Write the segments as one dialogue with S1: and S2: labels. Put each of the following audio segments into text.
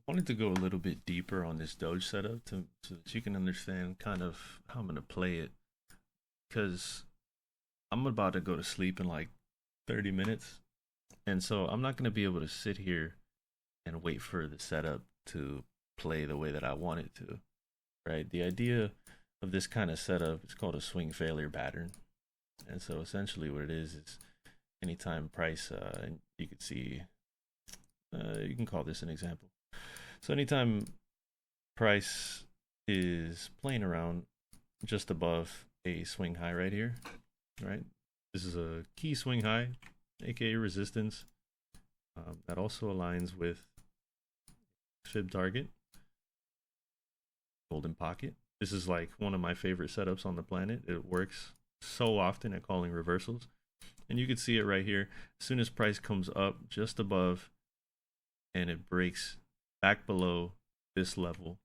S1: Wanted to go a little bit deeper on this Doge setup so that you can understand kind of how I'm gonna play it. Because I'm about to go to sleep in like 30 minutes, and so I'm not gonna be able to sit here and wait for the setup to play the way that I want it to. Right? The idea of this kind of setup is called a swing failure pattern, and so essentially what it is anytime price, and you can see, you can call this an example. So anytime price is playing around just above a swing high right here, right? This is a key swing high, aka resistance. That also aligns with fib target, golden pocket. This is like one of my favorite setups on the planet. It works so often at calling reversals. And you can see it right here. As soon as price comes up just above and it breaks back below this level,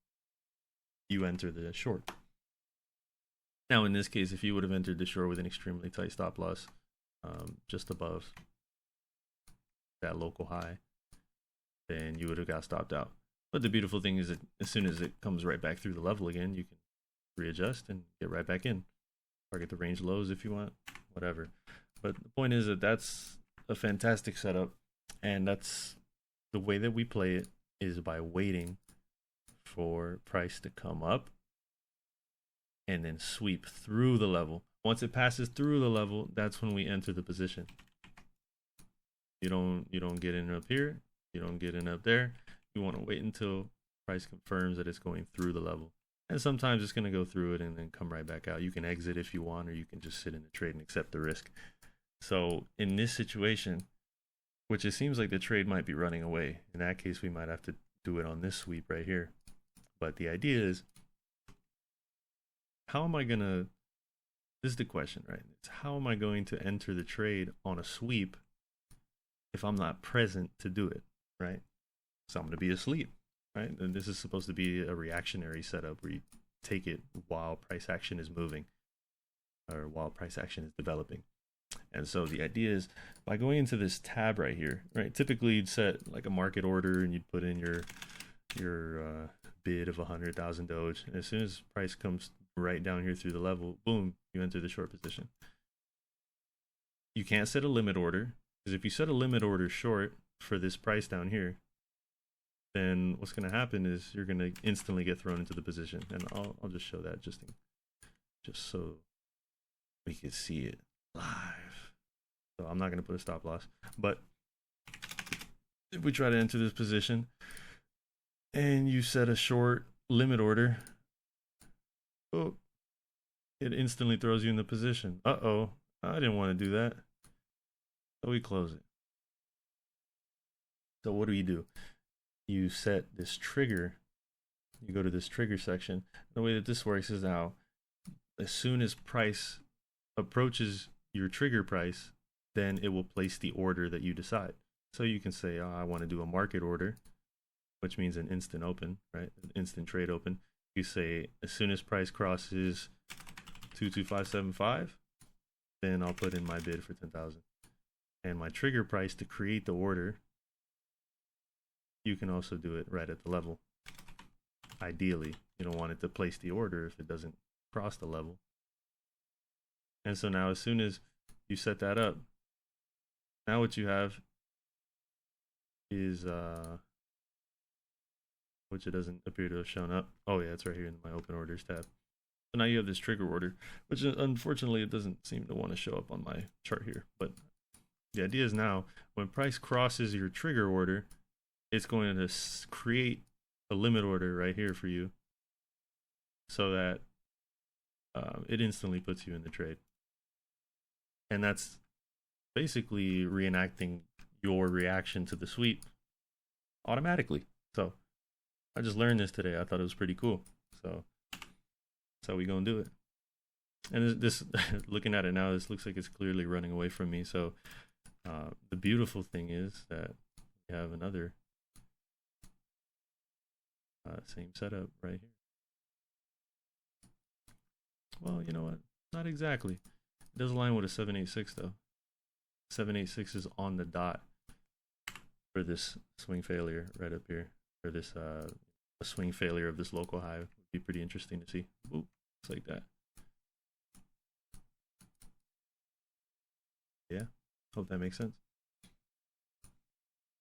S1: you enter the short. Now, in this case, if you would have entered the short with an extremely tight stop loss just above that local high, then you would have got stopped out. But the beautiful thing is that as soon as it comes right back through the level again, you can readjust and get right back in. Target the range lows if you want, whatever. But the point is that that's a fantastic setup, and that's the way that we play it is by waiting for price to come up and then sweep through the level. Once it passes through the level, that's when we enter the position. You don't get in up here, you don't get in up there. You want to wait until price confirms that it's going through the level. And sometimes it's going to go through it and then come right back out. You can exit if you want, or you can just sit in the trade and accept the risk. So in this situation, which it seems like the trade might be running away, in that case, we might have to do it on this sweep right here. But the idea is, how am I going to, this is the question, right? It's how am I going to enter the trade on a sweep if I'm not present to do it, right? So I'm going to be asleep, right? And this is supposed to be a reactionary setup where you take it while price action is moving or while price action is developing. And so the idea is by going into this tab right here, right? Typically you'd set like a market order and you'd put in your bid of 100,000 Doge. And as soon as price comes right down here through the level, boom, you enter the short position. You can't set a limit order, because if you set a limit order short for this price down here, then what's going to happen is you're going to instantly get thrown into the position. And I'll just show that just so we can see it live. So I'm not going to put a stop loss, but if we try to enter this position and you set a short limit order, oh, it instantly throws you in the position. Uh-oh, I didn't want to do that. So we close it. So what do? You set this trigger. You go to this trigger section. The way that this works is now, as soon as price approaches your trigger price, then it will place the order that you decide. So you can say, oh, I want to do a market order, which means an instant open, right? An instant trade open. You say, as soon as price crosses 22575, then I'll put in my bid for 10,000. And my trigger price to create the order, you can also do it right at the level. Ideally, you don't want it to place the order if it doesn't cross the level. And so now as soon as you set that up, now what you have is, which it doesn't appear to have shown up. Oh yeah, it's right here in my open orders tab. So now you have this trigger order, which unfortunately it doesn't seem to want to show up on my chart here. But the idea is now when price crosses your trigger order, it's going to create a limit order right here for you so that it instantly puts you in the trade. And that's basically reenacting your reaction to the sweep automatically. So I just learned this today. I thought it was pretty cool. So that's how we gonna do it. And this looking at it now, this looks like it's clearly running away from me. So the beautiful thing is that we have another same setup right here. Well, you know what? Not exactly. It does align with a 786 though. 786 is on the dot for this swing failure right up here. or this a swing failure of this local high would be pretty interesting to see. Ooh, looks like that. Yeah, hope that makes sense.